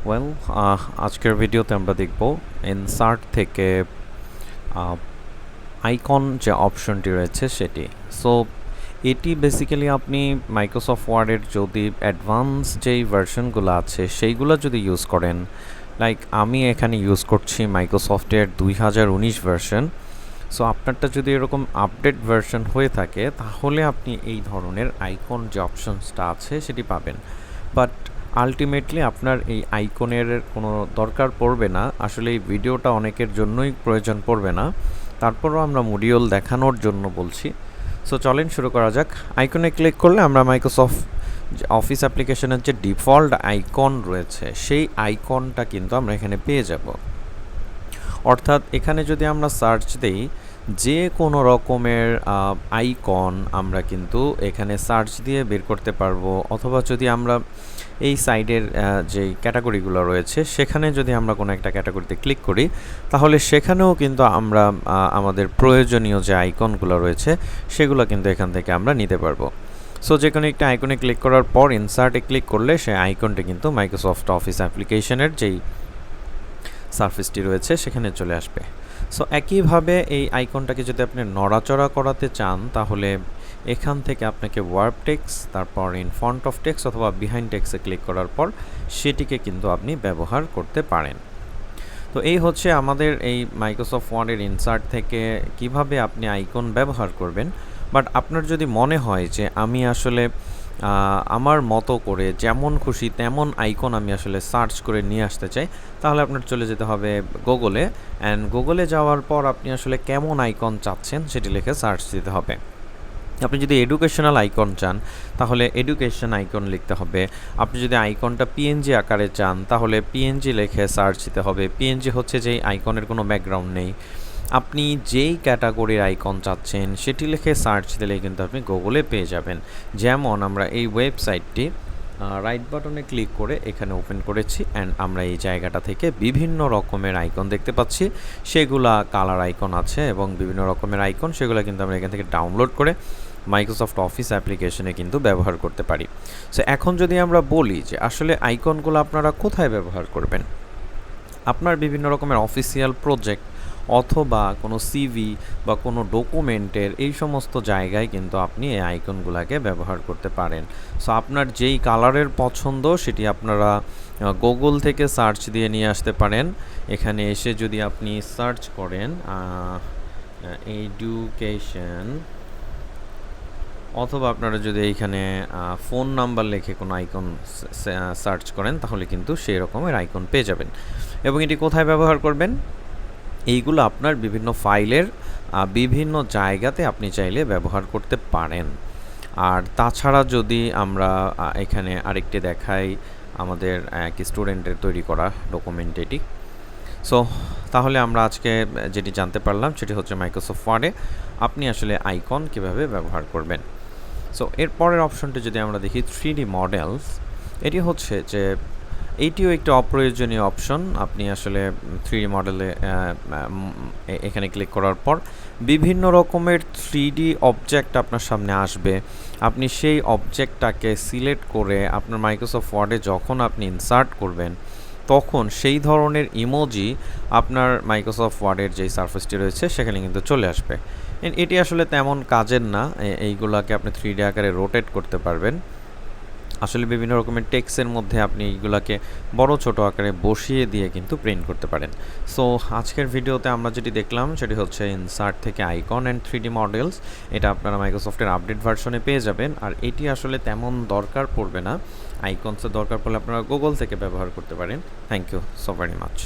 Well আজকের ভিডিওতে আমরা দেখব ইনসার্ট থেকে আইকন যে অপশনটি রয়েছে সেটি। সো এটি বেসিক্যালি আপনি মাইক্রোসফট ওয়ার্ডের যদি অ্যাডভান্স যেই ভার্সনগুলো আছে সেইগুলো যদি ইউজ করেন, লাইক আমি এখানে ইউজ করছি মাইক্রোসফটের 2019 ভার্সন। সো আপনারটা যদি এরকম আপডেট ভার্সন হয়ে থাকে তাহলে আপনি এই ধরনের আইকন যে অপশনসটা আছে সেটি পাবেন। বাট আলটিমেটলি আপনার এই আইকনের কোনো দরকার পড়বে না, আসলে এই ভিডিওটা অনেকের জন্যই প্রয়োজন পড়বে না, তারপরও আমরা মডিউল দেখানোর জন্য বলছি। সো চলেন শুরু করা যাক। আইকনে ক্লিক করলে আমরা মাইক্রোসফট অফিস অ্যাপ্লিকেশনের যে ডিফল্ট আইকন রয়েছে সেই আইকনটা কিন্তু আমরা এখানে পেয়ে যাব। অর্থাৎ এখানে যদি আমরা সার্চ দিই যে কোনো রকমের আইকন আমরা কিন্তু এখানে সার্চ দিয়ে বের করতে পারবো, অথবা যদি আমরা এই সাইডের যে ক্যাটাগরিগুলো রয়েছে সেখানে যদি আমরা কোনো একটা ক্যাটাগরিতে ক্লিক করি তাহলে সেখানেও কিন্তু আমরা আমাদের প্রয়োজনীয় যে আইকনগুলো রয়েছে সেগুলো কিন্তু এখান থেকে আমরা নিতে পারবো। সো যে কোনো একটা আইকনে ক্লিক করার পর ইনসার্টে ক্লিক করলে সেই আইকনটি কিন্তু মাইক্রোসফট অফিস অ্যাপ্লিকেশনের যেই সারফেসটি রয়েছে সেখানে চলে আসবে। সো একইভাবে এই আইকনটাকে যদি আপনি নড়াচড়া করাতে চান তাহলে এখান থেকে আপনাকে ওয়ার্প টেক্সট, তারপর ইন ফ্রন্ট অফ টেক্সট অথবা বিহাইন্ড টেক্সটে ক্লিক করার পর সেটিকে কিন্তু আপনি ব্যবহার করতে পারেন। তো এই হচ্ছে আমাদের এই মাইক্রোসফট ওয়ার্ডের ইনসার্ট থেকে কিভাবে আপনি আইকন ব্যবহার করবেন। বাট আপনার যদি মনে হয় যে আমি আসলে আমার মতো করে যেমন খুশি তেমন আইকন আমি আসলে সার্চ করে নিয়ে আসতে চাই, তাহলে আপনার চলে যেতে হবে গুগলে, অ্যান্ড গুগলে যাওয়ার পর আপনি আসলে কেমন আইকন চাচ্ছেন সেটি লিখে সার্চ দিতে হবে। আপনি যদি এডুকেশনাল আইকন চান তাহলে এডুকেশন আইকন লিখতে হবে। আপনি যদি আইকনটা পিএনজি আকারে চান তাহলে পিএনজি লিখে সার্চ দিতে হবে। পিএনজি হচ্ছে যেই আইকনের কোনো ব্যাকগ্রাউন্ড নেই। আপনি যেই ক্যাটাগরির আইকন চাচ্ছেন সেটি লিখে সার্চ দিলেই কিন্তু আপনি গুগলে পেয়ে যাবেন। যেমন আমরা এই ওয়েবসাইটটি রাইট বাটনে ক্লিক করে এখানে ওপেন করেছি, অ্যান্ড আমরা এই জায়গাটা থেকে বিভিন্ন রকমের আইকন দেখতে পাচ্ছি। সেগুলা কালার আইকন আছে এবং বিভিন্ন রকমের আইকন, সেগুলো কিন্তু আমরা এখান থেকে ডাউনলোড করে মাইক্রোসফট অফিস অ্যাপ্লিকেশনে কিন্তু ব্যবহার করতে পারি। সো এখন যদি আমরা বলি যে আসলে আইকনগুলো আপনারা কোথায় ব্যবহার করবেন, আপনার বিভিন্ন রকমের অফিসিয়াল প্রজেক্ট অথবা কোনো সিভি বা কোনো ডকুমেন্টের এই সমস্ত জায়গায় কিন্তু আপনি এই আইকনগুলোকে ব্যবহার করতে পারেন। সো আপনার যেই কালারের পছন্দ সেটি আপনারা গুগল থেকে সার্চ দিয়ে নিয়ে আসতে পারেন। এখানে এসে যদি আপনি সার্চ করেন এডুকেশন, অথবা আপনারা যদি এইখানে ফোন নাম্বার লিখে কোনো আইকন সার্চ করেন তাহলে কিন্তু সেই রকমের আইকন পেয়ে যাবেন। এবং এটি কোথায় ব্যবহার করবেন, এইগুলো আপনার বিভিন্ন ফাইলের বিভিন্ন জায়গাতে আপনি চাইলে ব্যবহার করতে পারেন। আর তাছাড়া যদি আমরা এখানে আরেকটি দেখাই, আমাদের এক স্টুডেন্টের তৈরি করা ডকুমেন্ট এটি। সো তাহলে আমরা আজকে যেটি জানতে পারলাম সেটি হচ্ছে মাইক্রোসফট ওয়ার্ডে আপনি আসলে আইকন কীভাবে ব্যবহার করবেন। সো এর পরের অপশনটি যদি আমরা দেখি 3D মডেলস, এটি হচ্ছে যে এইটিও একটি অপ্রয়োজনীয় অপশন। আপনি আসলে 3D মডেলে এখানে ক্লিক করার পর বিভিন্ন রকমের 3D অবজেক্ট আপনার সামনে আসবে। আপনি সেই অবজেক্টটাকে সিলেক্ট করে আপনার মাইক্রোসফট ওয়ার্ডে যখন আপনি ইনসার্ট করবেন তখন সেই ধরনের ইমোজি আপনার মাইক্রোসফট ওয়ার্ডের যেই সারফেসটি রয়েছে সেখানে কিন্তু চলে আসবে। এটি আসলে তেমন কাজের না, এইগুলাকে আপনি 3D আকারে রোটেট করতে পারবেন। আসলে বিভিন্ন রকমের টেক্সটের মধ্যে আপনি এইগুলাকে বড় ছোট আকারে বসিয়ে দিয়ে কিন্তু প্রিন্ট করতে পারেন। সো আজকের ভিডিওতে আমরা যেটি দেখলাম সেটি হচ্ছে ইনসার্ট থেকে আইকন অ্যান্ড 3D মডেলস। এটা আপনারা মাইক্রোসফটের আপডেট ভার্সনে পেয়ে যাবেন। আর এটি আসলে তেমন দরকার পড়বে না, আইকনসের দরকার পড়লে আপনারা গুগল থেকে ব্যবহার করতে পারেন। Thank you so very much.